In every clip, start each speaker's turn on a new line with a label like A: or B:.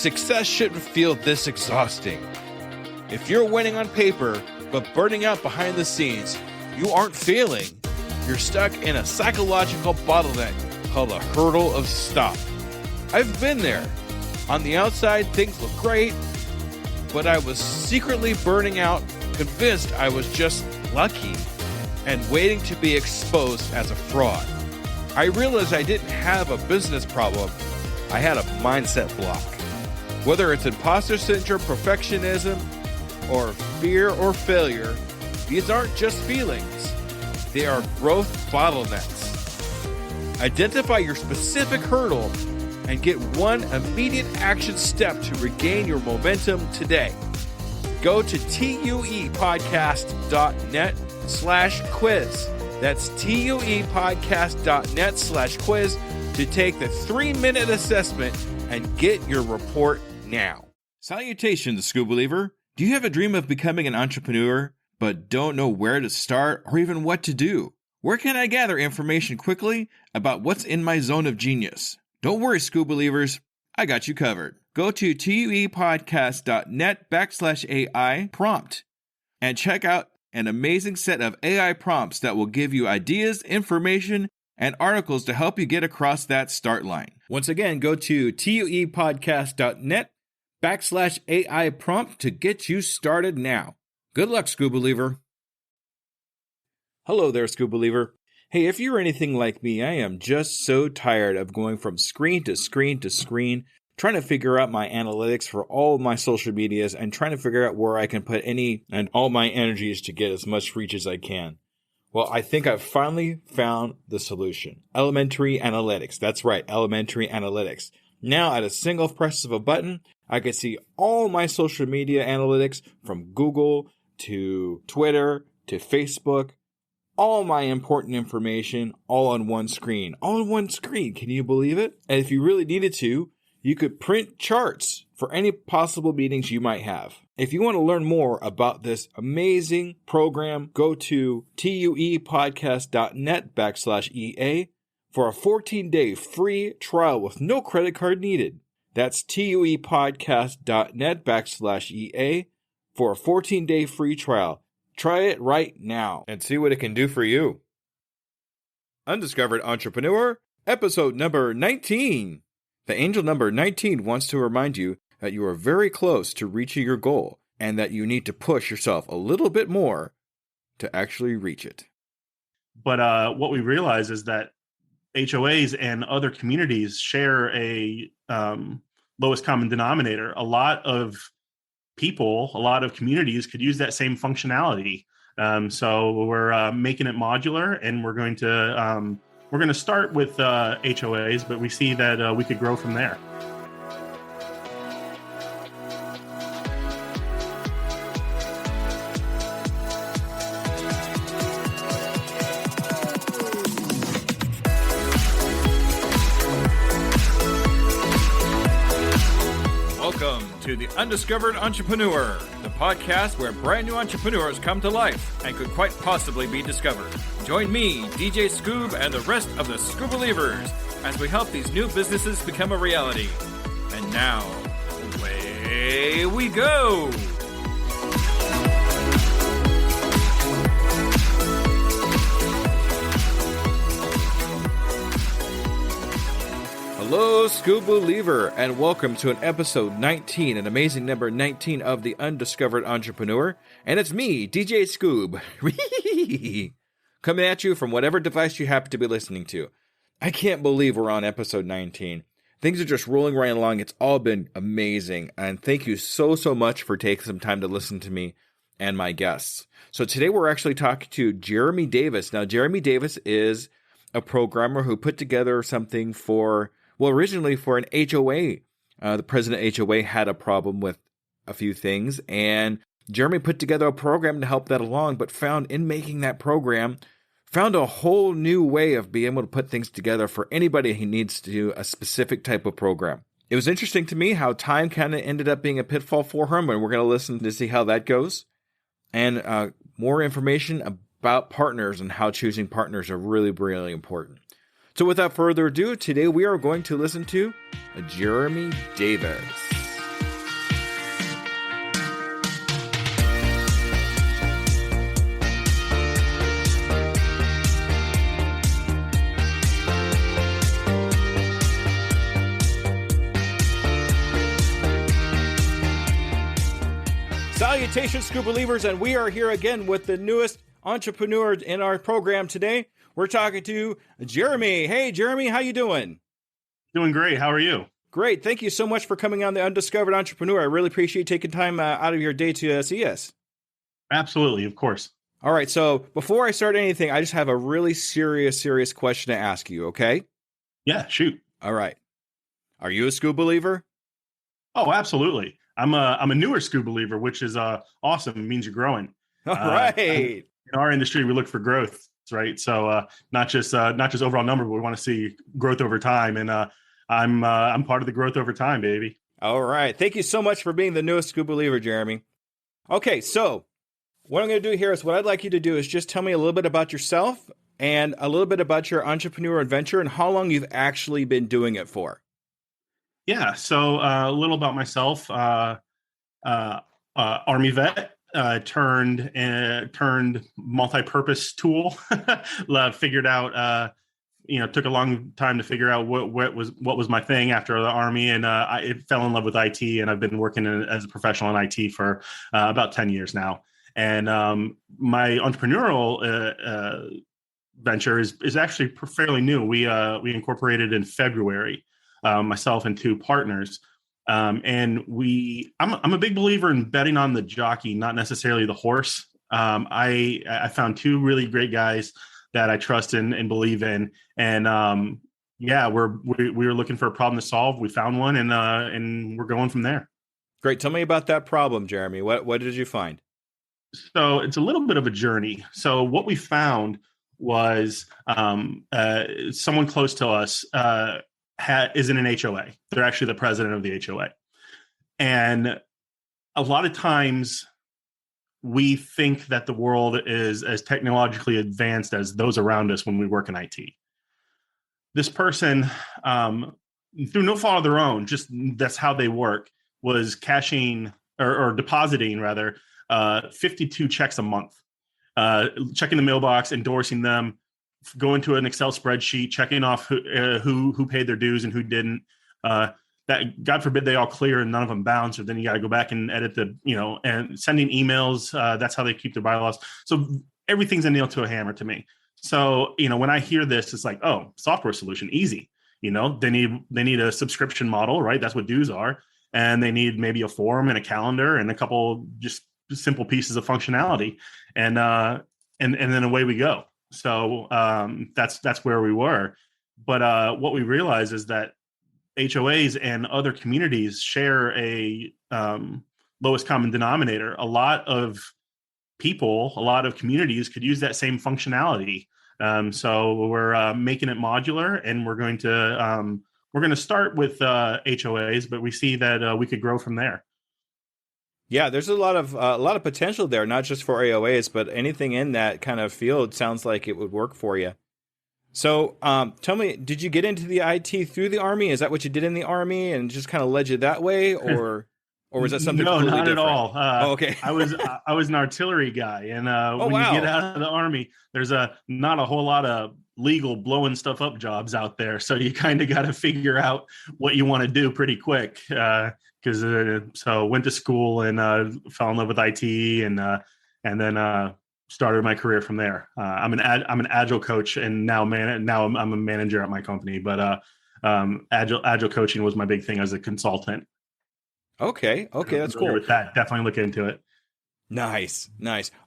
A: Success shouldn't feel this exhausting. If you're winning on paper, but burning out behind the scenes, you aren't failing. You're stuck in a psychological bottleneck called a hurdle of stop. I've been there. On the outside, things look great, but I was secretly burning out, convinced I was just lucky, and waiting to be exposed as a fraud. I realized I didn't have a business problem. I had a mindset block. Whether it's imposter syndrome, perfectionism, or fear or failure, these aren't just feelings. They are growth bottlenecks. Identify your specific hurdle and get one immediate action step to regain your momentum today. Go to tuepodcast.net/quiz. That's tuepodcast.net/quiz to take the 3-minute assessment and get your report now. Salutations, School Believer. Do you have a dream of becoming an entrepreneur, but don't know where to start or even what to do? Where can I gather information quickly about what's in my zone of genius? Don't worry, School Believers. I got you covered. Go to tuepodcast.net/AI prompt and check out an amazing set of AI prompts that will give you ideas, information, and articles to help you get across that start line. Once again, go to tuepodcast.net/AI prompt to get you started now. Good luck, School Believer. Hello there, School Believer. Hey, if you're anything like me, I am just so tired of going from screen to screen to screen, trying to figure out my analytics for all of my social medias and trying to figure out where I can put any and all my energies to get as much reach as I can. Well, I think I've finally found the solution. Elementary analytics. That's right, elementary analytics. Now, at a single press of a button, I can see all my social media analytics from Google to Twitter to Facebook, all my important information all on one screen. All on one screen. Can you believe it? And if you really needed to, you could print charts for any possible meetings you might have. If you want to learn more about this amazing program, go to tuepodcast.net/EA for a 14-day free trial with no credit card needed. That's tuepodcast.net/EA for a 14-day free trial. Try it right now and see what it can do for you. Undiscovered Entrepreneur, episode number 19. The angel number 19 wants to remind you that you are very close to reaching your goal and that you need to push yourself a little bit more to actually reach it.
B: But what we realize is that HOAs and other communities share a lowest common denominator. A lot of people, a lot of communities could use that same functionality. So we're making it modular, and we're going to start with HOAs, but we see that we could grow from there.
A: Welcome to the Undiscovered Entrepreneur, the podcast where brand new entrepreneurs come to life and could quite possibly be discovered. Join me, DJ Scoob, and the rest of the Scoob Believers as we help these new businesses become a reality. And now, away we go! Hello, Scoob Believer, and welcome to an episode 19, an amazing number 19 of the Undiscovered Entrepreneur. And it's me, DJ Scoob, coming at you from whatever device you happen to be listening to. I can't believe we're on episode 19. Things are just rolling right along. It's all been amazing. And thank you so much for taking some time to listen to me and my guests. So today we're actually talking to Jeremy Davis. Now, Jeremy Davis is a programmer who put together something originally for an HOA. The president of HOA had a problem with a few things, and Jeremy put together a program to help that along, but found in making that program, found a whole new way of being able to put things together for anybody who needs to do a specific type of program. It was interesting to me how time kind of ended up being a pitfall for him, and we're going to listen to see how that goes. And more information about partners and how choosing partners are really, really important. So without further ado, today we are going to listen to Jeremy Davis. Salutations, Scuba Believers, and we are here again with the newest entrepreneur in our program today. We're talking to Jeremy. Hey, Jeremy, how you doing?
B: Doing great. How are you?
A: Great. Thank you so much for coming on the Undiscovered Entrepreneur. I really appreciate taking time out of your day to see us.
B: Absolutely, of course.
A: All right. So before I start anything, I just have a really serious question to ask you, okay?
B: Yeah, shoot.
A: All right. Are you a scuba believer?
B: Oh, absolutely. I'm a newer scuba believer, which is awesome. It means you're growing.
A: All right.
B: In our industry, we look for growth, right? So not just overall number, but we want to see growth over time. And I'm part of the growth over time, baby.
A: All right. Thank you so much for being the newest scuba believer, Jeremy. Okay, so what I'm going to do here is what I'd like you to do is just tell me a little bit about yourself and a little bit about your entrepreneurial adventure and how long you've actually been doing it for.
B: Yeah. So a little about myself. Army vet. Turned multi-purpose tool. Figured out, took a long time to figure out what was my thing after the Army, and I fell in love with IT, and I've been working as a professional in IT for about 10 years now. And my entrepreneurial venture is actually fairly new. We incorporated in February, myself and two partners. I'm a big believer in betting on the jockey, not necessarily the horse. I found two really great guys that I trust and believe in, and we were looking for a problem to solve. We found one, and we're going from there.
A: Great. Tell me about that problem, Jeremy. What did you find?
B: So it's a little bit of a journey. So what we found was someone close to us is in an HOA. They're actually the president of the HOA. And a lot of times we think that the world is as technologically advanced as those around us when we work in IT. This person, through no fault of their own, just that's how they work, was cashing or depositing rather 52 checks a month, checking the mailbox, endorsing them, go into an Excel spreadsheet, checking off who paid their dues and who didn't. That God forbid they all clear and none of them bounce, or then you got to go back and edit and sending emails. That's how they keep their bylaws. So everything's a nail to a hammer to me. So when I hear this, it's like, oh, software solution, easy. They need a subscription model, right? That's what dues are, and they need maybe a form and a calendar and a couple just simple pieces of functionality, and then away we go. So that's where we were. But what we realized is that HOAs and other communities share a lowest common denominator. A lot of people, a lot of communities could use that same functionality. So we're making it modular, and we're going to start with HOAs, but we see that we could grow from there.
A: Yeah, there's a lot of potential there, not just for AOAs, but anything in that kind of field sounds like it would work for you. So tell me, did you get into the IT through the Army? Is that what you did in the Army and just kind of led you that way, or was that something
B: No,
A: completely
B: not
A: different?
B: at all.
A: Okay.
B: I was an artillery guy, and when
A: wow.
B: you get out of the Army, there's not a whole lot of legal blowing stuff up jobs out there. So you kind of got to figure out what you want to do pretty quick. So went to school and fell in love with IT, and then started my career from there. I'm an agile coach, and now I'm a manager at my company. But agile coaching was my big thing as a consultant.
A: Okay, that's cool.
B: With that, definitely look into it.
A: Nice.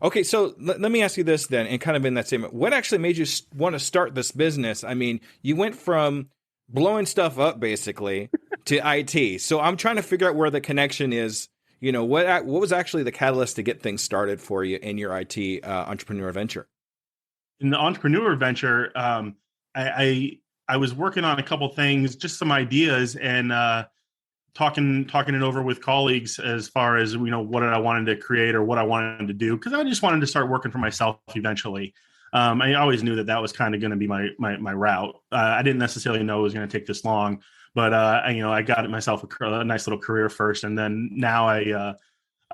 A: Okay, so let me ask you this then, and kind of in that same, what actually made you want to start this business? I mean, you went from blowing stuff up basically to IT. So I'm trying to figure out where the connection is. What was actually the catalyst to get things started for you in your IT entrepreneur venture?
B: In the entrepreneur venture, I was working on a couple things, just some ideas, and talking it over with colleagues as far as what I wanted to create or what I wanted to do, because I just wanted to start working for myself eventually. I always knew that was kind of going to be my route. I didn't necessarily know it was going to take this long, but I got myself a nice little career first, and then now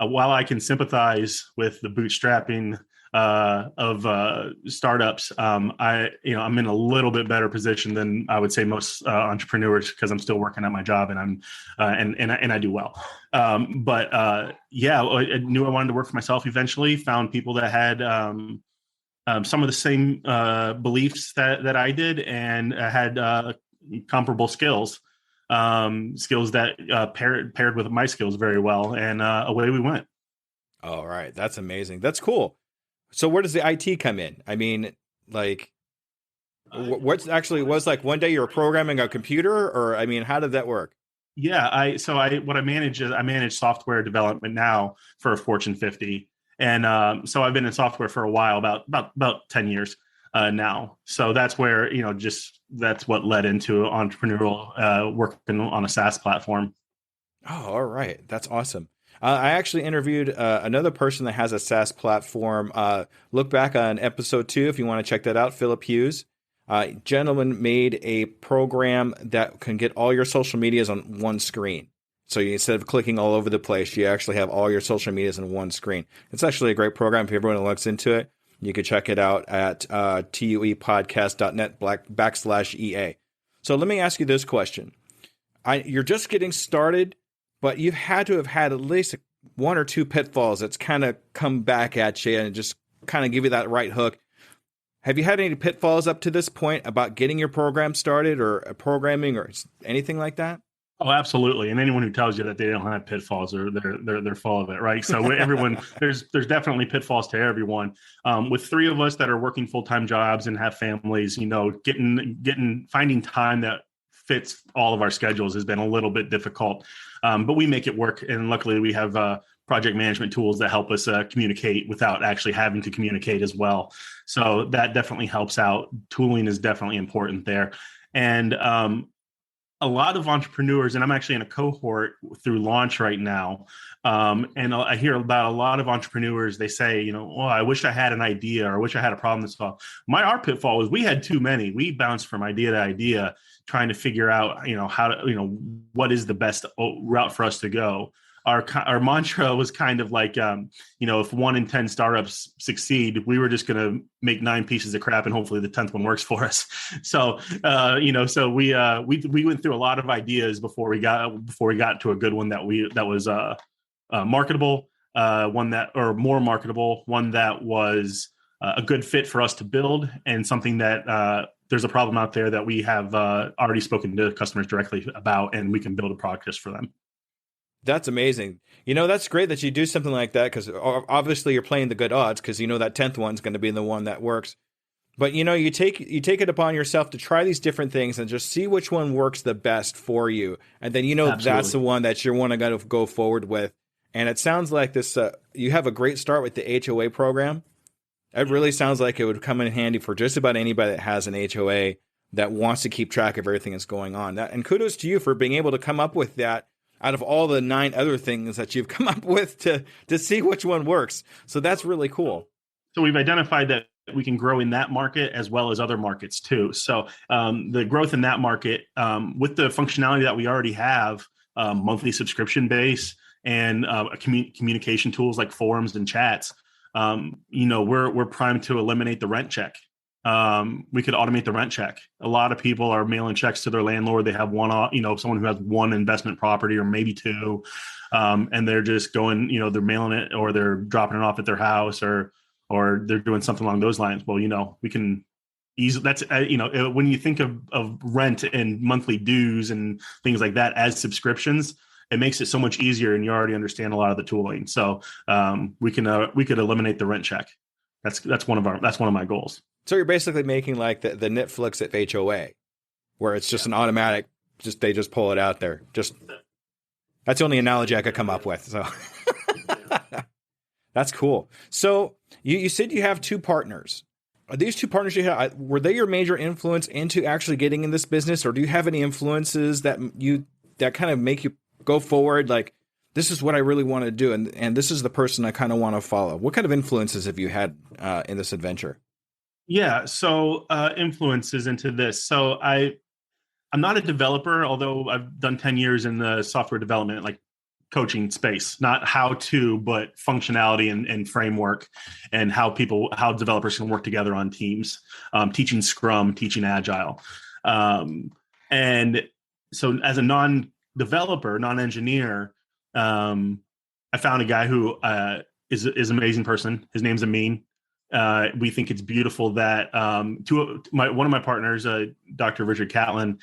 B: while I can sympathize with the bootstrapping startups, I'm in a little bit better position than I would say most entrepreneurs, because I'm still working at my job, and I do well. I knew I wanted to work for myself eventually. Found people that had some of the same beliefs that I did, and had comparable skills. Skills that paired with my skills very well, and away we went.
A: All right, that's amazing. That's cool. So where does the IT come in? I mean, like, what's actually was like one day you were programming a computer, or I mean, how did that work?
B: Yeah, what I manage is I manage software development now for a Fortune 50, and so I've been in software for a while, about 10 years now. So that's where that's what led into entrepreneurial working on a SaaS platform.
A: Oh, all right, that's awesome. I actually interviewed another person that has a SaaS platform. Look back on episode 2 if you want to check that out. Philip Hughes. Gentleman made a program that can get all your social medias on one screen. So instead of clicking all over the place, you actually have all your social medias in one screen. It's actually a great program. If everyone looks into it, you can check it out at tuepodcast.net/EA. So let me ask you this question. You're just getting started, but you've had to have had at least one or two pitfalls that's kind of come back at you and just kind of give you that right hook. Have you had any pitfalls up to this point about getting your program started, or programming, or anything like that?
B: Oh, absolutely. And anyone who tells you that they don't have pitfalls, they're full of it, right? So everyone, there's definitely pitfalls to everyone. With 3 of us that are working full-time jobs and have families, finding time that fits all of our schedules has been a little bit difficult, but we make it work. And luckily, we have project management tools that help us communicate without actually having to communicate as well. So that definitely helps out. Tooling is definitely important there. And a lot of entrepreneurs, and I'm actually in a cohort through Launch right now, and I hear about a lot of entrepreneurs. They say, I wish I had an idea, or I wish I had a problem to solve. Our pitfall was we had too many. We bounced from idea to idea, trying to figure out, how to, what is the best route for us to go. Our mantra was kind of like, if 1 in 10 startups succeed, we were just going to make 9 pieces of crap, and hopefully the 10th one works for us. So, so we went through a lot of ideas before we got to a good one that was marketable, more marketable, one that was a good fit for us to build, and something that there's a problem out there that we have already spoken to customers directly about, and we can build a product just for them.
A: That's amazing. That's great that you do something like that, because obviously you're playing the good odds, because that 10th one's going to be the one that works. But you take it upon yourself to try these different things and just see which one works the best for you, and then
B: Absolutely.
A: That's the one that you want to go forward with. And it sounds like this. You have a great start with the HOA program. It really sounds like it would come in handy for just about anybody that has an HOA that wants to keep track of everything that's going on. And kudos to you for being able to come up with that out of all the 9 other things that you've come up with to see which one works. So that's really cool.
B: So we've identified that we can grow in that market as well as other markets too. So the growth in that market, with the functionality that we already have, monthly subscription base, and communication tools like forums and chats, we're primed to eliminate the rent check. We could automate the rent check. A lot of people are mailing checks to their landlord. They have someone who has 1 investment property or maybe 2, and they're just going, they're mailing it, or they're dropping it off at their house, or they're doing something along those lines. Well, we can easily, that's, when you think of rent and monthly dues and things like that as subscriptions, it makes it so much easier, and you already understand a lot of the tooling. So we could eliminate the rent check. That's one of my goals.
A: So you're basically making like the Netflix of HOA, where it's just an automatic, they just pull it out there. That's the only analogy I could come up with. So that's cool. So you said you have 2 partners. Are these 2 partners you have, were they your major influence into actually getting in this business, or do you have any influences that kind of make you go forward? Like, this is what I really want to do, and this is the person I kind of want to follow. What kind of influences have you had in this adventure?
B: Yeah, so influences into this. So I'm not a developer, although I've done 10 years in the software development, like coaching space, not how to, but functionality and framework, and how developers can work together on teams, teaching Scrum, teaching Agile. And so as a non-developer, non-engineer, I found a guy who is an amazing person. His name's Amin. We think it's beautiful that one of my partners, Dr. Richard Catlin,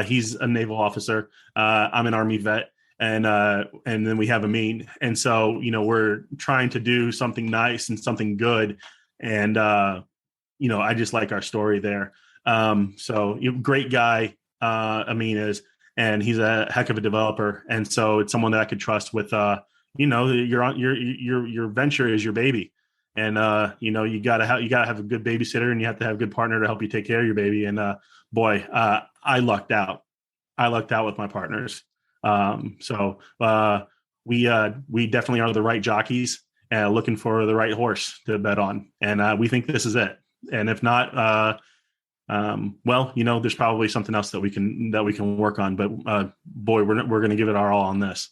B: he's a naval officer. I'm an Army vet. And then we have Amin. And so, we're trying to do something nice and something good. And, I just like our story there. So great guy, Amin is, and he's a heck of a developer. And so it's someone that I could trust with, your venture is your baby. And, you gotta have a good babysitter, and you have to have a good partner to help you take care of your baby. And, boy, I lucked out. I lucked out with my partners. So we definitely are the right jockeys, looking for the right horse to bet on. And, we think this is it. And if not, there's probably something else that we can work on, but, boy, we're going to give it our all on this.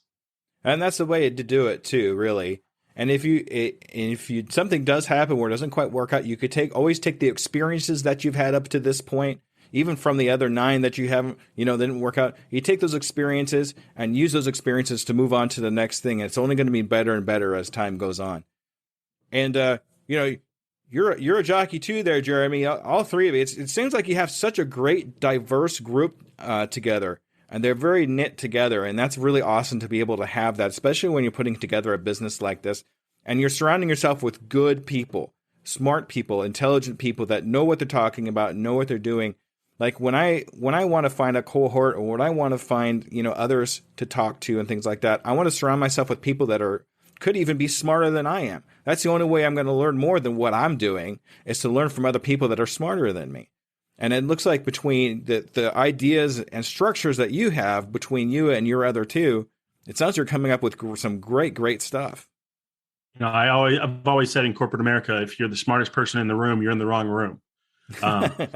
A: And that's the way to do it too, really. And if something does happen where it doesn't quite work out, you could always take the experiences that you've had up to this point, even from the other 9 that you haven't, didn't work out. You take those experiences and use those experiences to move on to the next thing. And it's only going to be better and better as time goes on. And, you're a jockey too there, Jeremy. All 3 of you. It seems like you have such a great, diverse group together. And they're very knit together. And that's really awesome to be able to have that, especially when you're putting together a business like this. And you're surrounding yourself with good people, smart people, intelligent people that know what they're talking about, know what they're doing. Like when I want to find a cohort, or when I want to find, others to talk to and things like that, I want to surround myself with people that could even be smarter than I am. That's the only way I'm going to learn more than what I'm doing, is to learn from other people that are smarter than me. And it looks like between the ideas and structures that you have between you and your other 2, it sounds you're coming up with some great, great stuff.
B: I've always said in corporate America, if you're the smartest person in the room, you're in the wrong room.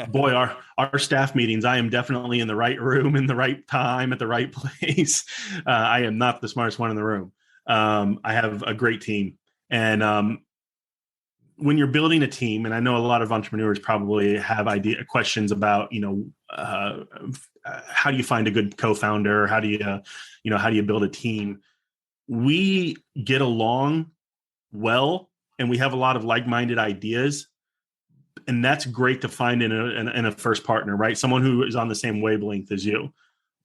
B: Boy, our staff meetings, I am definitely in the right room, in the right time, at the right place. I am not the smartest one in the room. I have a great team. And when you're building a team, and I know a lot of entrepreneurs probably have questions about, how do you find a good co-founder? How do you build a team? We get along well, and we have a lot of like-minded ideas. And that's great to find in a first partner, right? Someone who is on the same wavelength as you.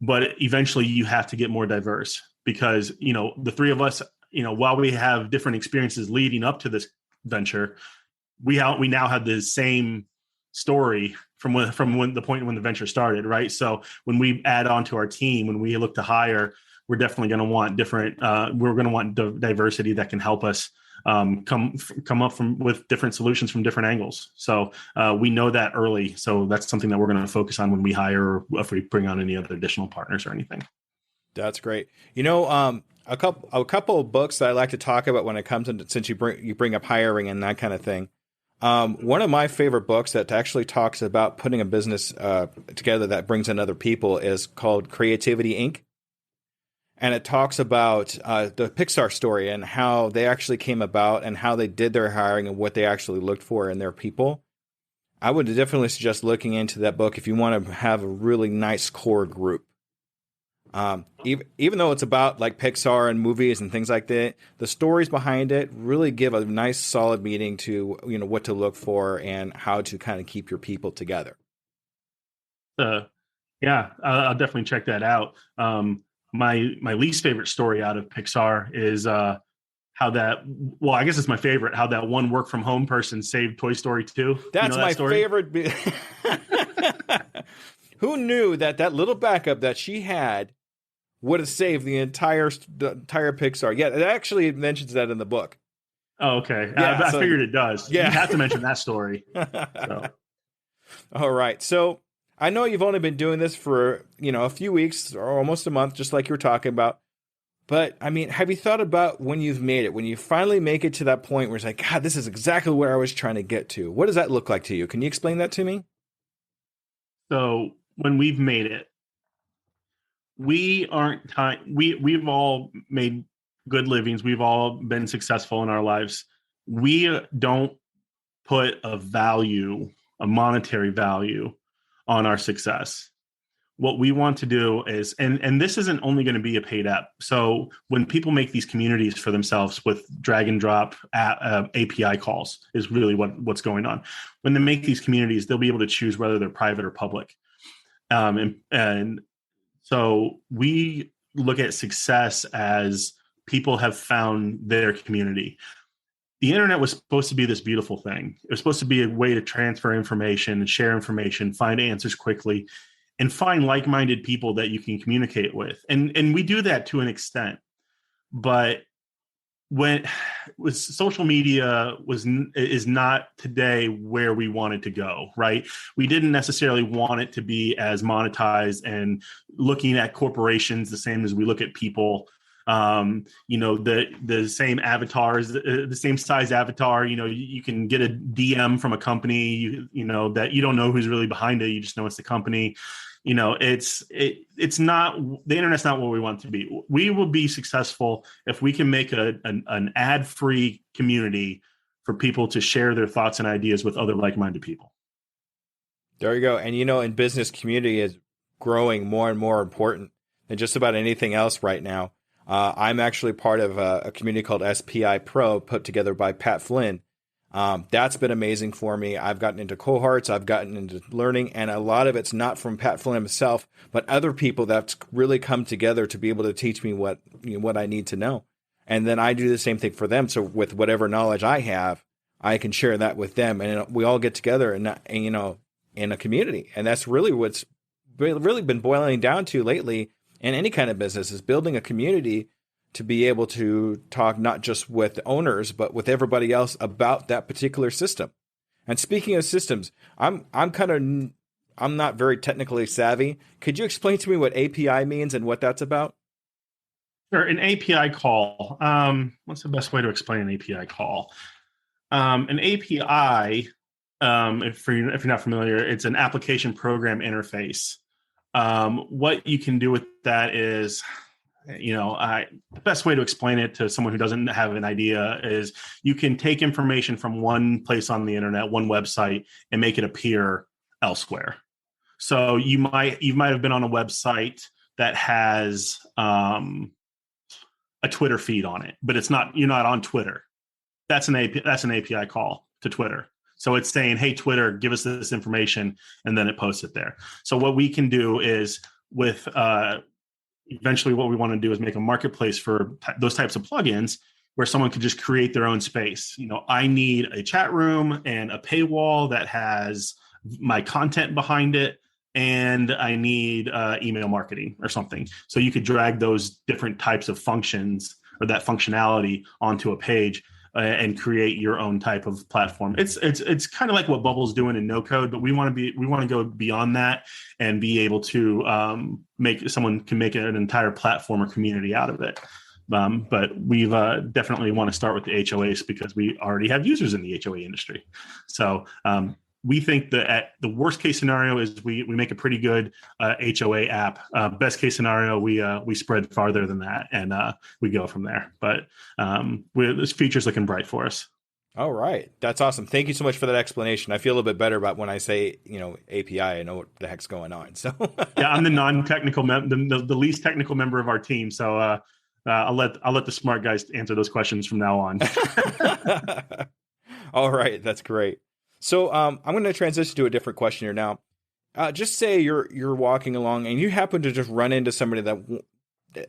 B: But eventually you have to get more diverse, because, the 3 of us, while we have different experiences leading up to this venture, we now have the same story from the point when the venture started, right? So when we add on to our team, when we look to hire, we're definitely going to want different. We're going to want diversity that can help us come up with different solutions from different angles. So we know that early. So that's something that we're going to focus on when we hire, or if we bring on any other additional partners or anything.
A: That's great. A couple of books that I like to talk about when it comes to, since you bring up hiring and that kind of thing. One of my favorite books that actually talks about putting a business together that brings in other people is called Creativity Inc. And it talks about the Pixar story and how they actually came about and how they did their hiring and what they actually looked for in their people. I would definitely suggest looking into that book if you want to have a really nice core group. Even though it's about like Pixar and movies and things like that, the stories behind it really give a nice solid meaning to, what to look for and how to kind of keep your people together.
B: Yeah, I'll definitely check that out. My least favorite story out of Pixar is how that, well, I guess it's my favorite, how that one work from home person saved Toy Story 2.
A: That's my favorite. Who knew that little backup that she had would have saved the entire Pixar? Yeah, it actually mentions that in the book.
B: Oh, okay.
A: Yeah,
B: I figured it does.
A: Yeah.
B: You have to mention that story. So.
A: All right. So I know you've only been doing this for, a few weeks or almost a month, just like you were talking about. But I mean, have you thought about when you've made it, when you finally make it to that point where it's like, God, this is exactly where I was trying to get to? What does that look like to you? Can you explain that to me?
B: So when we've made it, we've all made good livings. We've all been successful in our lives. We don't put a monetary value on our success. What we want to do is, and this isn't only going to be a paid app. So when people make these communities for themselves with drag and drop API calls is really what's going on. When they make these communities, they'll be able to choose whether they're private or public. And so we look at success as people have found their community. The internet was supposed to be this beautiful thing. It was supposed to be a way to transfer information and share information, find answers quickly, and find like-minded people that you can communicate with. And we do that to an extent. But when with social media is not today where we wanted to go, right? We didn't necessarily want it to be as monetized and looking at corporations the same as we look at people. The same avatars, the same size avatar. You can get a DM from a company, that you don't know who's really behind it. You just know it's the company. It's not, the internet's not what we want it to be. We will be successful if we can make an ad-free community for people to share their thoughts and ideas with other like-minded people.
A: There you go. And in business, community is growing more and more important than just about anything else right now. I'm actually part of a community called SPI Pro, put together by Pat Flynn. That's been amazing for me. I've gotten into cohorts, I've gotten into learning, and a lot of it's not from Pat Flynn himself, but other people that's really come together to be able to teach me what I need to know. And then I do the same thing for them. So with whatever knowledge I have, I can share that with them, and we all get together and in a community. And that's really what's really been boiling down to lately in any kind of business, is building a community to be able to talk not just with owners, but with everybody else about that particular system. And speaking of systems, I'm not very technically savvy. Could you explain to me what API means and what that's about?
B: Sure. An API call. What's the best way to explain an API call? An API, if you're not familiar, it's an application program interface. What you can do with that is, the best way to explain it to someone who doesn't have an idea is you can take information from one place on the internet, one website, and make it appear elsewhere. So you might have been on a website that has a Twitter feed on it, but you're not on Twitter. That's an API call to Twitter. So it's saying, hey, Twitter, give us this information, and then it posts it there. So what we can do is with eventually what we want to do is make a marketplace for those types of plugins where someone could just create their own space. I need a chat room and a paywall that has my content behind it, and I need email marketing or something. So you could drag those different types of functions or that functionality onto a page and create your own type of platform. It's kind of like what Bubble's doing in no code, but we want to go beyond that and be able to someone can make an entire platform or community out of it. But we've definitely want to start with the HOAs because we already have users in the HOA industry. So we think that at the worst case scenario is we make a pretty good HOA app. Best case scenario, we spread farther than that and we go from there. But this feature's looking bright for us.
A: All right. That's awesome. Thank you so much for that explanation. I feel a little bit better about when I say, API, I know what the heck's going on. So
B: yeah, I'm the non-technical, the least technical member of our team. So I'll let the smart guys answer those questions from now on.
A: All right. That's great. So I'm going to transition to a different question here now. Just say you're walking along and you happen to just run into somebody that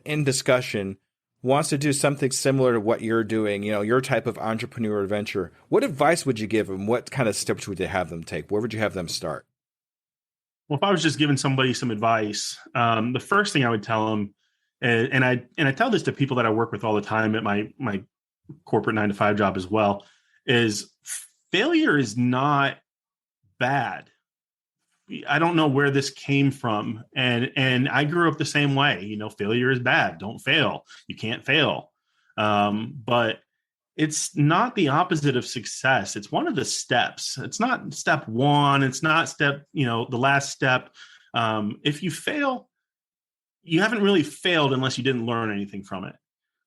A: in discussion wants to do something similar to what you're doing, your type of entrepreneurial adventure. What advice would you give them? What kind of steps would you have them take? Where would you have them start?
B: Well, if I was just giving somebody some advice, the first thing I would tell them, and I tell this to people that I work with all the time at my corporate 9-to-5 job as well, is failure is not bad. I don't know where this came from. And I grew up the same way. Failure is bad. Don't fail. You can't fail. But it's not the opposite of success. It's one of the steps. It's not step one. It's not the last step. If you fail, you haven't really failed unless you didn't learn anything from it.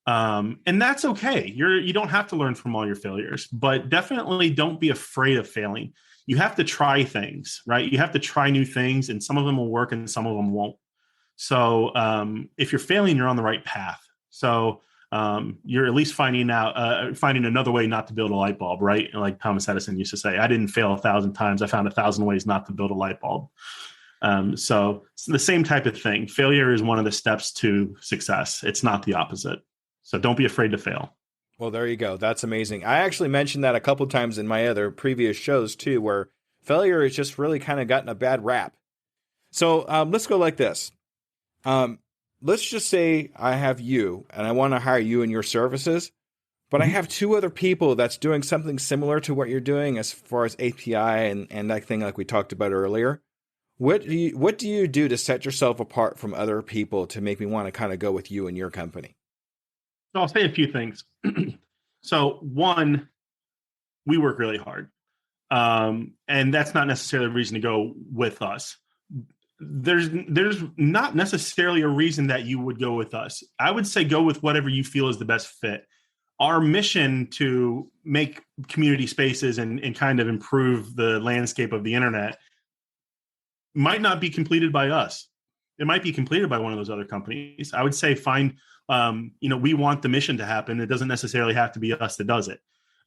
B: And that's okay. You don't have to learn from all your failures, but definitely don't be afraid of failing. You have to try things, right? You have to try new things, and some of them will work and some of them won't. So if you're failing, you're on the right path. So you're at least finding another way not to build a light bulb, right? Like Thomas Edison used to say, I didn't fail 1,000 times. I found 1,000 ways not to build a light bulb. So it's the same type of thing. Failure is one of the steps to success. It's not the opposite. So don't be afraid to fail.
A: Well, there you go. That's amazing. I actually mentioned that a couple of times in my other previous shows too, where failure has just really kind of gotten a bad rap. So let's go like this. Let's just say I have you and I want to hire you and your services, but I have two other people that's doing something similar to what you're doing as far as API and that thing like we talked about earlier. What do you do to set yourself apart from other people to make me want to kind of go with you and your company?
B: So I'll say a few things. So one, we work really hard. And that's not necessarily a reason to go with us. There's not necessarily a reason that you would go with us. I would say go with whatever you feel is the best fit. Our mission to make community spaces and kind of improve the landscape of the internet might not be completed by us. It might be completed by one of those other companies. I would say find, we want the mission to happen. It doesn't necessarily have to be us that does it.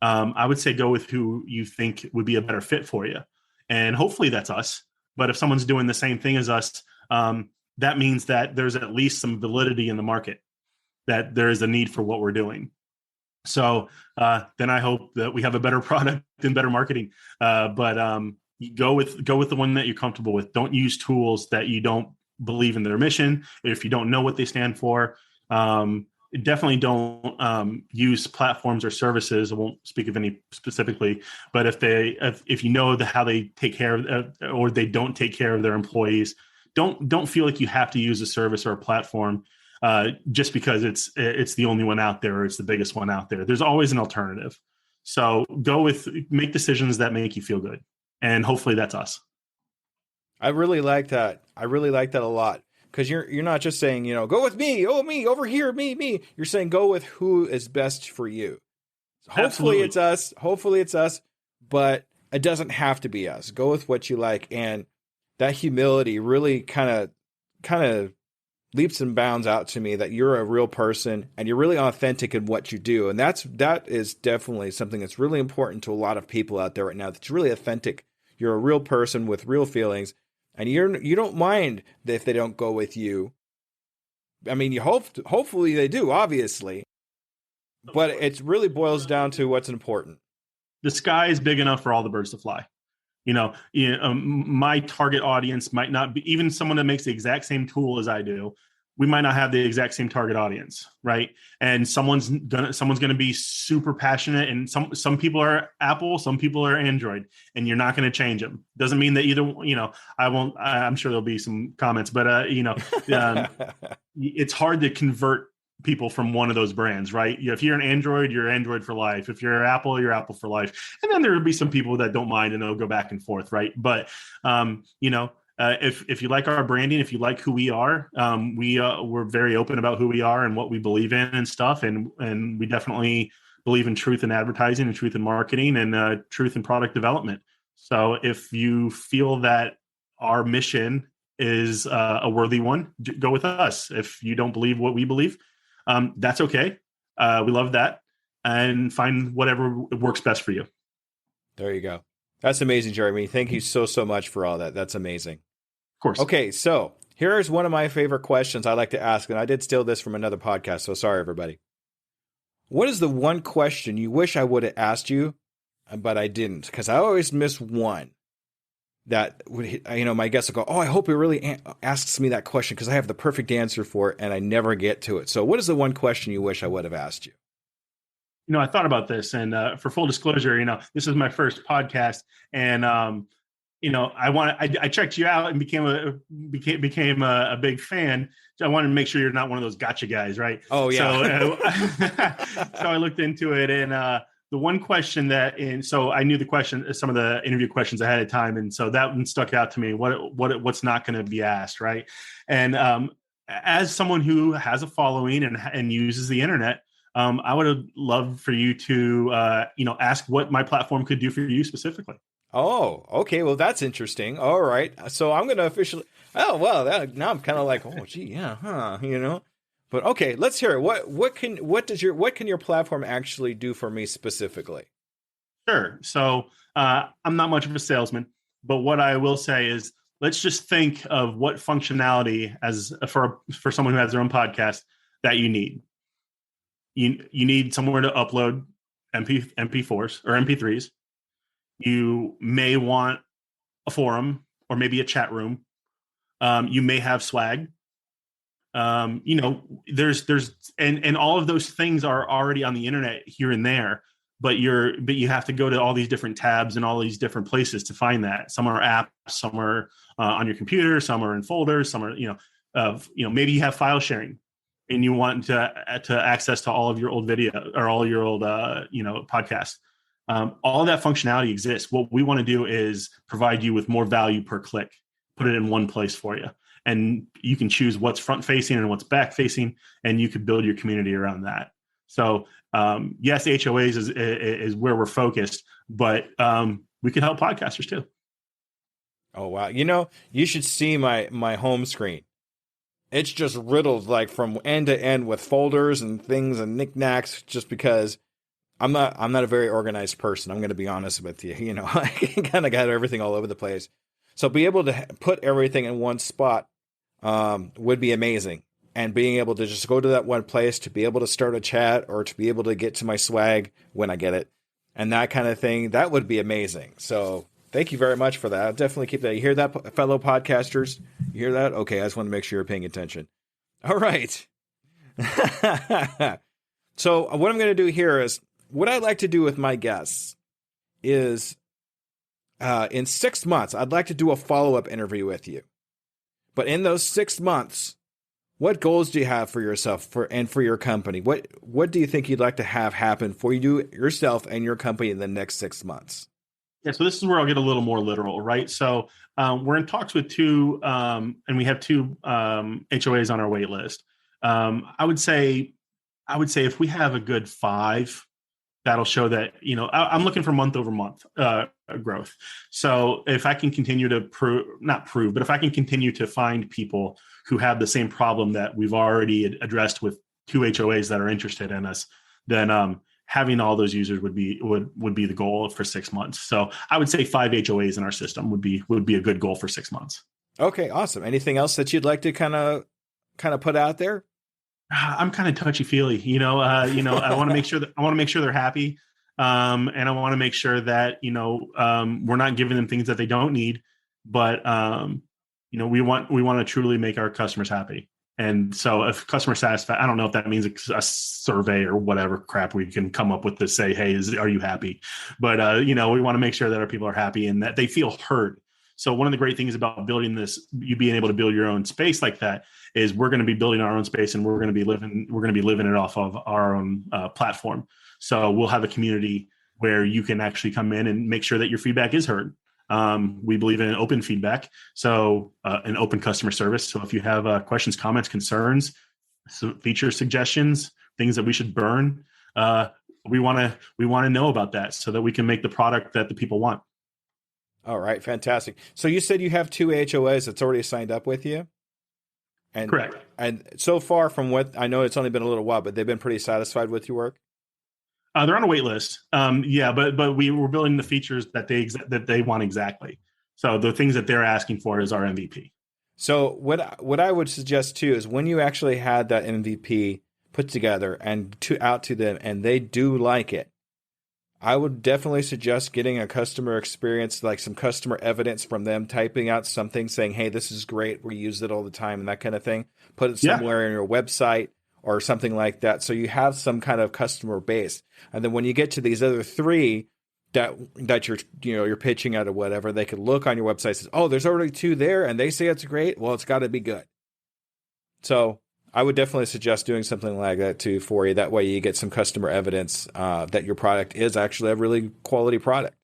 B: I would say go with who you think would be a better fit for you. And hopefully that's us. But if someone's doing the same thing as us, that means that there's at least some validity in the market, that there is a need for what we're doing. So then I hope that we have a better product and better marketing. But go with the one that you're comfortable with. Don't use tools that you don't believe in their mission. If you don't know what they stand for, definitely don't use platforms or services. I won't speak of any specifically, but if you know how they take care of or they don't take care of their employees, don't feel like you have to use a service or a platform just because it's the only one out there or it's the biggest one out there. There's always an alternative. So make decisions that make you feel good, and hopefully that's us.
A: I really like that. I really like that a lot. Because you're not just saying, go with me, me, over here, me. You're saying go with who is best for you. Hopefully
B: Absolutely.
A: it's us. Hopefully it's us, but it doesn't have to be us. Go with what you like. And that humility really kind of leaps and bounds out to me that you're a real person and you're really authentic in what you do. And that is definitely something that's really important to a lot of people out there right now. That's really authentic. You're a real person with real feelings. And you don't mind if they don't go with you. I mean, hopefully they do, obviously. But it really boils down to what's important.
B: The sky is big enough for all the birds to fly. My target audience might not be even someone that makes the exact same tool as I do. We might not have the exact same target audience, right? And someone's gonna be super passionate, and some people are Apple, some people are Android, and you're not gonna change them. Doesn't mean that either. I won't. I'm sure there'll be some comments, but it's hard to convert people from one of those brands, right? If you're an Android, you're Android for life. If you're Apple, you're Apple for life. And then there will be some people that don't mind and they'll go back and forth, right? But if you like our branding, if you like who we are, we're very open about who we are and what we believe in and stuff. And we definitely believe in truth in advertising and truth in marketing and truth in product development. So if you feel that our mission is a worthy one, go with us. If you don't believe what we believe, that's okay. We love that, and find whatever works best for you.
A: There you go. That's amazing, Jeremy. Thank you so much for all that. That's amazing.
B: Of course.
A: Okay, so here's one of my favorite questions I like to ask, and I did steal this from another podcast, so sorry, everybody. What is the one question you wish I would have asked you, but I didn't? Because I always miss one that would, my guests will go, I hope he really asks me that question because I have the perfect answer for it, and I never get to it. So what is the one question you wish I would have asked you?
B: I thought about this, and for full disclosure, this is my first podcast, and I checked you out and became a big fan. So I wanted to make sure you're not one of those gotcha guys, right?
A: Oh yeah.
B: So I looked into it, and the one question so I knew the question, some of the interview questions ahead of time, and so that one stuck out to me. What's not going to be asked, right? And as someone who has a following and uses the internet, I would have loved for you to, ask what my platform could do for you specifically.
A: Oh, okay. Well, that's interesting. All right. So I'm going to officially. Oh, well, now I'm kind of like, oh, gee, yeah, huh, But okay, let's hear it. What can your platform actually do for me specifically?
B: Sure. So I'm not much of a salesman, but what I will say is, let's just think of what functionality as for someone who has their own podcast that you need. You need somewhere to upload MP4s or MP3s. You may want a forum or maybe a chat room. You may have swag. There's and all of those things are already on the internet here and there, but you have to go to all these different tabs and all these different places to find that. Some are apps, some are on your computer, some are in folders, some are maybe you have file sharing and you want to access to all of your old video or all your old podcasts. All of that functionality exists. What we want to do is provide you with more value per click, put it in one place for you. And you can choose what's front facing and what's back facing, and you could build your community around that. So yes, HOAs is where we're focused, but we can help podcasters too.
A: Oh wow! You should see my home screen. It's just riddled like from end to end with folders and things and knickknacks. Just because I'm not a very organized person. I'm going to be honest with you. I kind of got everything all over the place. So be able to put everything in one spot would be amazing. And being able to just go to that one place to be able to start a chat or to be able to get to my swag when I get it and that kind of thing, that would be amazing. So thank you very much for that. I'll definitely keep that. You hear that, fellow podcasters? You hear that? Okay, I just want to make sure you're paying attention. All right. So what I'm going to do here is what I like to do with my guests is in 6 months, I'd like to do a follow-up interview with you. But in those 6 months, what goals do you have for yourself and for your company? What do you think you'd like to have happen for you yourself and your company in the next 6 months?
B: Yeah, so this is where I'll get a little more literal, right? So we're in talks with two, and we have two HOAs on our wait list. I would say if we have a good 5, that'll show that, I'm looking for month over month growth. So if I can continue to but if I can continue to find people who have the same problem that we've already addressed with 2 HOAs that are interested in us, then having all those users would be the goal for 6 months. So I would say 5 HOAs in our system would be a good goal for 6 months.
A: Okay, awesome. Anything else that you'd like to kind of put out there?
B: I'm kind of touchy feely, I want to make sure they're happy. And I want to make sure that, we're not giving them things that they don't need, but, we want to truly make our customers happy. And so if customer satisfaction, I don't know if that means a survey or whatever crap we can come up with to say, hey, are you happy? But, we want to make sure that our people are happy and that they feel heard. So one of the great things about building this, you being able to build your own space like that, is we're going to be building our own space and we're going to be living it off of our own platform. So we'll have a community where you can actually come in and make sure that your feedback is heard. We believe in open feedback, so an open customer service. So if you have questions, comments, concerns, feature suggestions, things that we should burn, we want to know about that so that we can make the product that the people want.
A: All right, fantastic. So you said you have 2 HOAs that's already signed up with you? And,
B: correct.
A: And so far from what I know, it's only been a little while, but they've been pretty satisfied with your work?
B: They're on a wait list. But we were building the features that they want exactly. So the things that they're asking for is our MVP.
A: So what I would suggest too is when you actually had that MVP put together and out to them and they do like it, I would definitely suggest getting a customer experience, like some customer evidence from them, typing out something saying, hey, this is great. We use it all the time and that kind of thing. Put it somewhere in your website or something like that. So you have some kind of customer base. And then when you get to these other 3 that you're pitching out or whatever, they could look on your website and say, oh, there's already 2 there and they say it's great. Well, it's got to be good. So I would definitely suggest doing something like that too for you. That way you get some customer evidence that your product is actually a really quality product.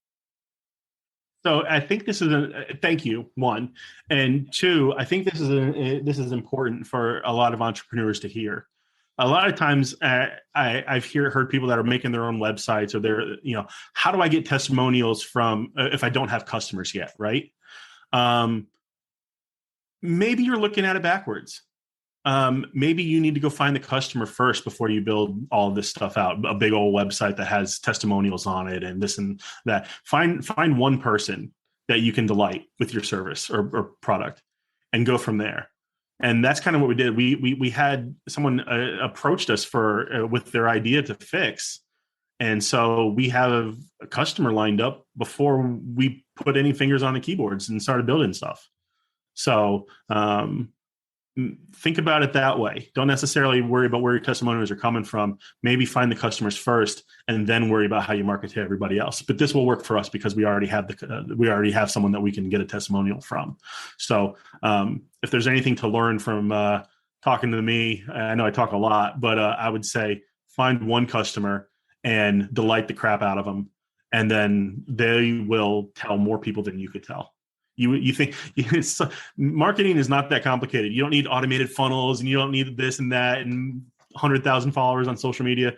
B: So I think this is thank you, 1. And 2, I think this is important for a lot of entrepreneurs to hear. a lot of times I've heard people that are making their own websites, or they're, how do I get testimonials from if I don't have customers yet, right? Maybe you're looking at it backwards. Maybe you need to go find the customer first before you build all of this stuff out. A big old website that has testimonials on it and this and that. Find one person that you can delight with your service or product, and go from there. And that's kind of what we did. We had someone approached us for with their idea to fix, and so we have a customer lined up before we put any fingers on the keyboards and started building stuff. So think about it that way. Don't necessarily worry about where your testimonials are coming from. Maybe find the customers first, and then worry about how you market to everybody else. But this will work for us because we already have someone that we can get a testimonial from. So if there's anything to learn from talking to me, I know I talk a lot, but I would say find one customer and delight the crap out of them, and then they will tell more people than you could tell. You think marketing is not that complicated. You don't need automated funnels, and you don't need this and that and 100,000 followers on social media.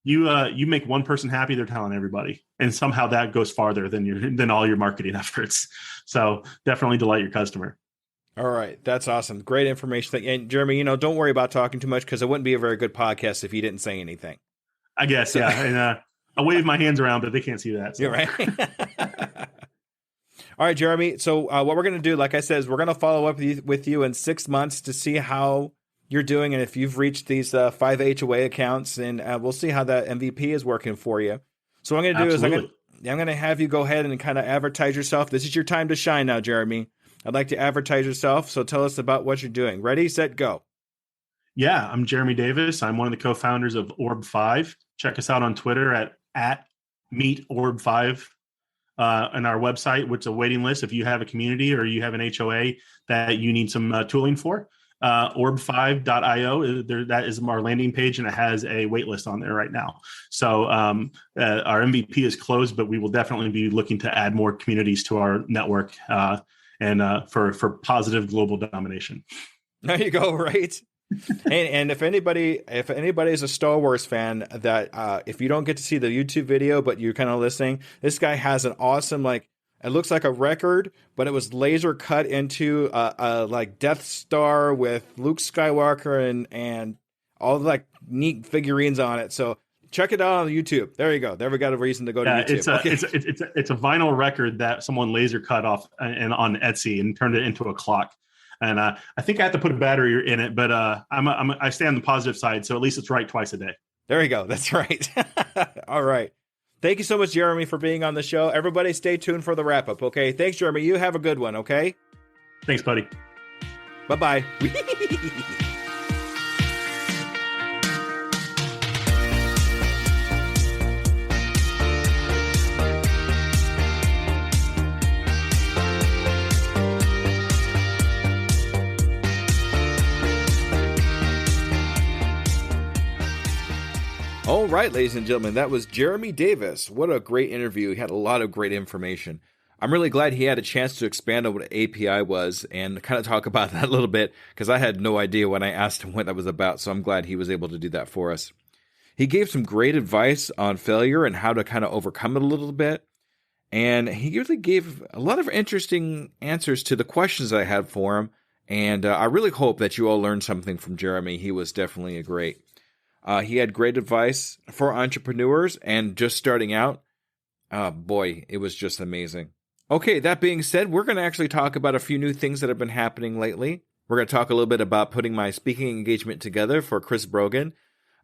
B: You make one person happy, they're telling everybody, and somehow that goes farther than all your marketing efforts. So definitely delight your customer.
A: All right, that's awesome. Great information. And Jeremy, don't worry about talking too much, because it wouldn't be a very good podcast if you didn't say anything.
B: I guess, yeah. And I wave my hands around, but they can't see that. So.
A: You're right. All right, Jeremy. So what we're going to do, like I said, is we're going to follow up with you in 6 months to see how you're doing and if you've reached these 5 HOA accounts, and we'll see how that MVP is working for you. So what I'm going to do is I'm going to have you go ahead and kind of advertise yourself. This is your time to shine now, Jeremy. I'd like to advertise yourself, so tell us about what you're doing. Ready, set, go.
B: Yeah, I'm Jeremy Davis. I'm one of the co-founders of Orb5. Check us out on Twitter at MeetOrb5. On our website, which is a waiting list. If you have a community or you have an HOA that you need some tooling for, orb5.io, that is our landing page, and it has a wait list on there right now. So our MVP is closed, but we will definitely be looking to add more communities to our network and for positive global domination.
A: There you go, right? and if anybody is a Star Wars fan, that if you don't get to see the YouTube video, but you're kind of listening, this guy has an awesome, it looks like a record, but it was laser cut into a Death Star with Luke Skywalker and all the neat figurines on it. So check it out on YouTube. There you go. There we got a reason to go to YouTube.
B: It's a vinyl record that someone laser cut off and on Etsy and turned it into a clock. And I think I have to put a battery in it, but I stay on the positive side, so at least it's right twice a day.
A: There you go. That's right. All right. Thank you so much, Jeremy, for being on the show. Everybody stay tuned for the wrap-up, okay? Thanks, Jeremy. You have a good one, okay?
B: Thanks, buddy.
A: Bye-bye. All right, ladies and gentlemen, that was Jeremy Davis. What a great interview. He had a lot of great information. I'm really glad he had a chance to expand on what API was and kind of talk about that a little bit, because I had no idea when I asked him what that was about, so I'm glad he was able to do that for us. He gave some great advice on failure and how to kind of overcome it a little bit, and he really gave a lot of interesting answers to the questions I had for him, and I really hope that you all learned something from Jeremy. He was definitely a great. He had great advice for entrepreneurs and just starting out. Boy, it was just amazing. Okay, that being said, we're going to actually talk about a few new things that have been happening lately. We're going to talk a little bit about putting my speaking engagement together for Chris Brogan.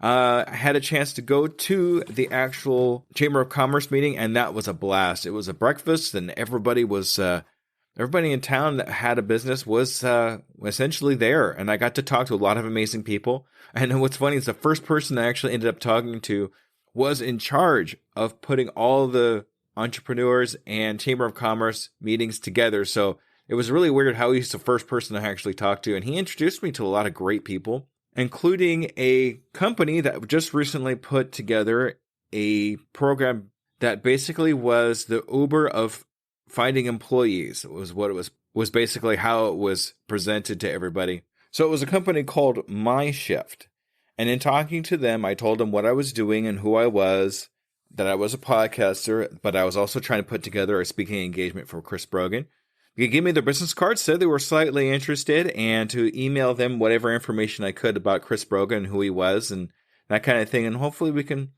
A: I had a chance to go to the actual Chamber of Commerce meeting, and that was a blast. It was a breakfast, and everybody in town that had a business was essentially there, and I got to talk to a lot of amazing people. And what's funny is the first person I actually ended up talking to was in charge of putting all the entrepreneurs and Chamber of Commerce meetings together. So it was really weird how he's the first person I actually talked to, and he introduced me to a lot of great people, including a company that just recently put together a program that basically was the Uber of finding employees. It was what it was basically how it was presented to everybody. So it was a company called My Shift, And in talking to them, I told them what I was doing and who I was, that I was a podcaster, but I was also trying to put together a speaking engagement for Chris Brogan. You gave me their business card, said they were slightly interested, and to email them whatever information I could about Chris Brogan, who he was, and that kind of thing. And hopefully we can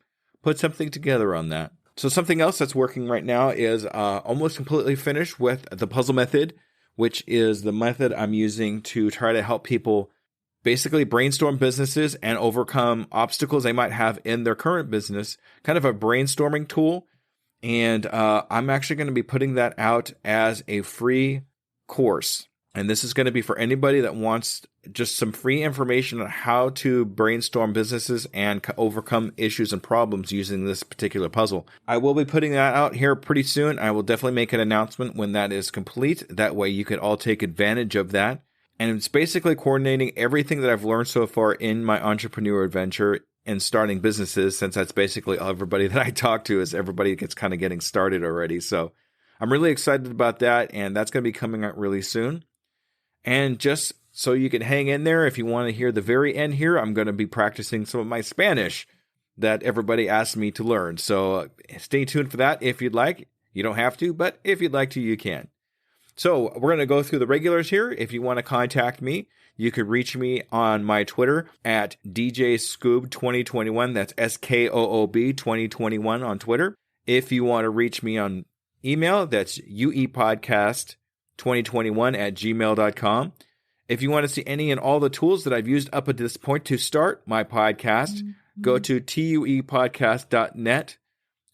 A: put something together on that. So something else that's working right now is almost completely finished with the puzzle method, which is the method I'm using to try to help people basically brainstorm businesses and overcome obstacles they might have in their current business, kind of a brainstorming tool. And I'm actually going to be putting that out as a free course. And this is going to be for anybody that wants just some free information on how to brainstorm businesses and overcome issues and problems using this particular puzzle. I will be putting that out here pretty soon. I will definitely make an announcement when that is complete. That way you can all take advantage of that. And it's basically coordinating everything that I've learned so far in my entrepreneurial adventure in starting businesses, since that's basically everybody that I talk to is everybody gets kind of getting started already. So I'm really excited about that, and that's going to be coming out really soon. And just so you can hang in there, if you want to hear the very end here, I'm going to be practicing some of my Spanish that everybody asked me to learn. So stay tuned for that if you'd like. You don't have to, but if you'd like to, you can. So we're going to go through the regulars here. If you want to contact me, you could reach me on my Twitter at DJScoob2021. That's SKOOB 2021 on Twitter. If you want to reach me on email, that's uepodcast2021@gmail.com. If you want to see any and all the tools that I've used up at this point to start my podcast, go to tuepodcast.net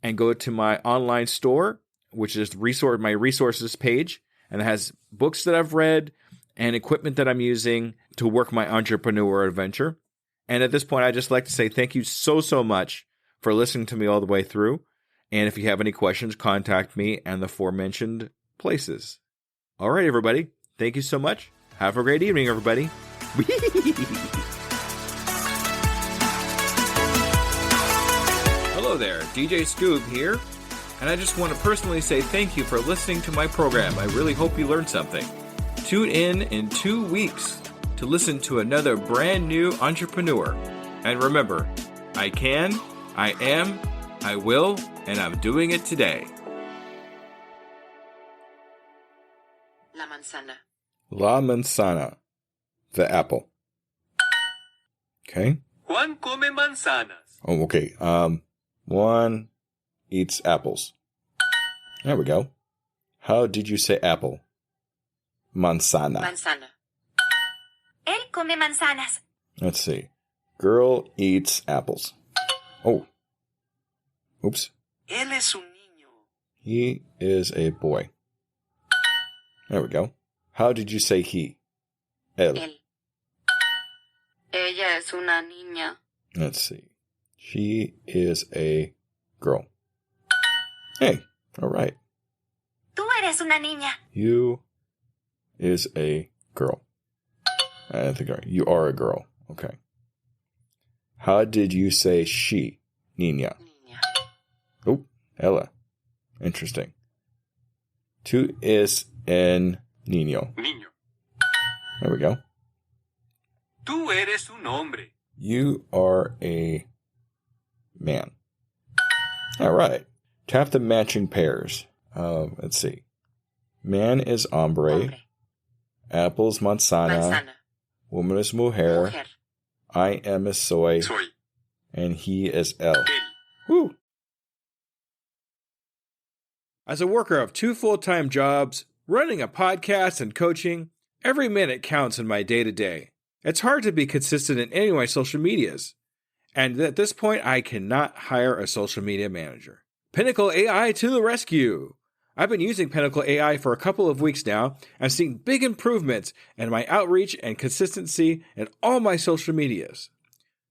A: and go to my online store, which is my resources page, and it has books that I've read and equipment that I'm using to work my entrepreneur adventure. And at this point, I'd just like to say thank you so much for listening to me all the way through. And if you have any questions, contact me and the aforementioned places. All right, everybody. Thank you so much. Have a great evening, everybody. Hello there, DJ Scoob here. And I just want to personally say thank you for listening to my program. I really hope you learned something. Tune in 2 weeks to listen to another brand new entrepreneur. And remember, I can, I am, I will, and I'm doing it today.
C: La manzana.
A: La manzana. The apple. Okay.
D: Juan come manzanas.
A: Oh, okay. Juan eats apples. There we go. How did you say apple? Manzana.
C: Manzana.
E: Él come manzanas.
A: Let's see. Girl eats apples. Oh. Oops.
D: Él es un niño.
A: He is a boy. There we go. How did you say he? Él.
C: Él. Ella es una niña.
A: Let's see. She is a girl. Hey, all right.
E: Tú eres una niña.
A: You is a girl. I think you are a girl. Okay. How did you say she? Niña.
C: Niña.
A: Oh, Ella. Interesting. Tú es en niño.
D: Niño.
A: There we go.
D: Tú eres un hombre.
A: You are a man. All right. Tap the matching pairs. Let's see. Man is hombre.
C: Hombre.
A: Apples manzana.
C: Manzana.
A: Woman is mujer.
C: Mujer.
A: I am is soy.
D: Soy.
A: And he is El.
D: Él.
A: Woo! As a worker of 2 full-time jobs, running a podcast and coaching, every minute counts in my day-to-day. It's hard to be consistent in any of my social medias. And at this point, I cannot hire a social media manager. Pinnacle AI to the rescue! I've been using Pinnacle AI for a couple of weeks now and seen big improvements in my outreach and consistency in all my social medias.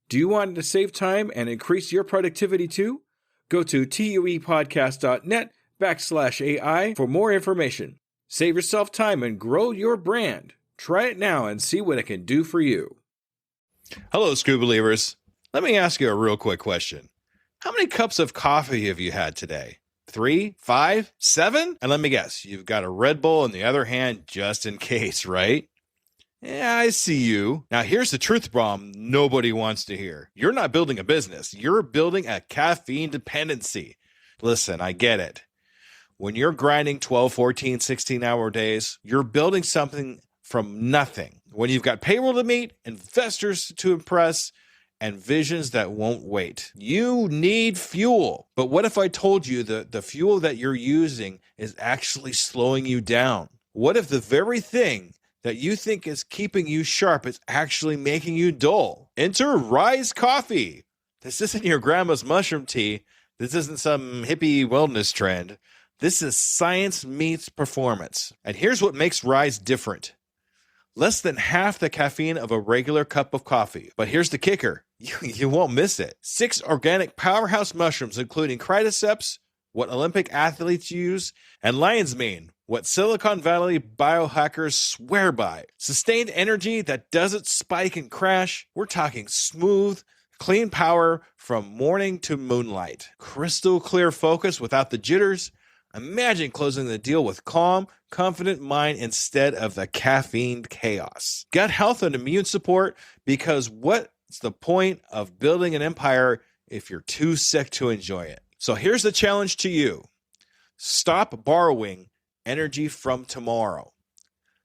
A: Do you want to save time and increase your productivity too? Go to tuepodcast.net/AI for more information. Save yourself time and grow your brand. Try it now and see what it can do for you. Hello, Scoob Believers. Let me ask you a real quick question. How many cups of coffee have you had today? 3, 5, 7? And let me guess, you've got a Red Bull in the other hand just in case, right? Yeah, I see you. Now, here's the truth bomb nobody wants to hear. You're not building a business. You're building a caffeine dependency. Listen, I get it. When you're grinding 12, 14, 16-hour days, you're building something from nothing. When you've got payroll to meet, investors to impress, and visions that won't wait. You need fuel. But what if I told you that the fuel that you're using is actually slowing you down? What if the very thing that you think is keeping you sharp is actually making you dull? Enter Rise Coffee. This isn't your grandma's mushroom tea. This isn't some hippie wellness trend. This is science meets performance. And here's what makes Rise different. Less than half the caffeine of a regular cup of coffee. But here's the kicker. You won't miss it. 6 organic powerhouse mushrooms, including cordyceps, what Olympic athletes use, and lion's mane, what Silicon Valley biohackers swear by. Sustained energy that doesn't spike and crash. We're talking smooth, clean power from morning to moonlight. Crystal clear focus without the jitters. Imagine closing the deal with calm, confident mind instead of the caffeine chaos. Gut health and immune support, because what's the point of building an empire if you're too sick to enjoy it? So here's the challenge to you. Stop borrowing energy from tomorrow.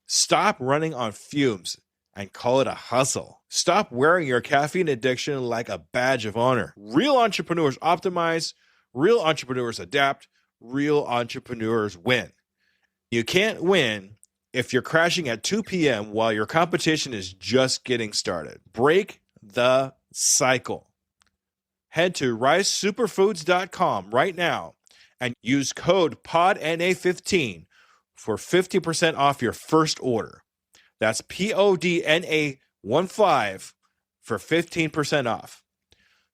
A: Stop running on fumes and call it a hustle. Stop wearing your caffeine addiction like a badge of honor. Real entrepreneurs optimize, real entrepreneurs adapt, real entrepreneurs win. You can't win if you're crashing at 2 p.m. while your competition is just getting started. Break the cycle. Head to risesuperfoods.com right now and use code PODNA15 for 50% off your first order. That's PODNA15 for 15% off.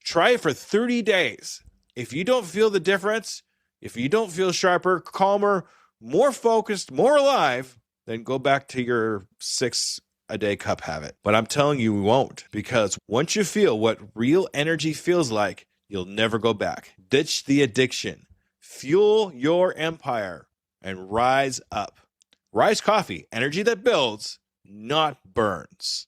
A: Try it for 30 days. If you don't feel the difference, if you don't feel sharper, calmer, more focused, more alive, then go back to your 6-a-day cup habit. But I'm telling you, we won't, because once you feel what real energy feels like, you'll never go back. Ditch the addiction, fuel your empire, and rise up. Rise Coffee, energy that builds, not burns.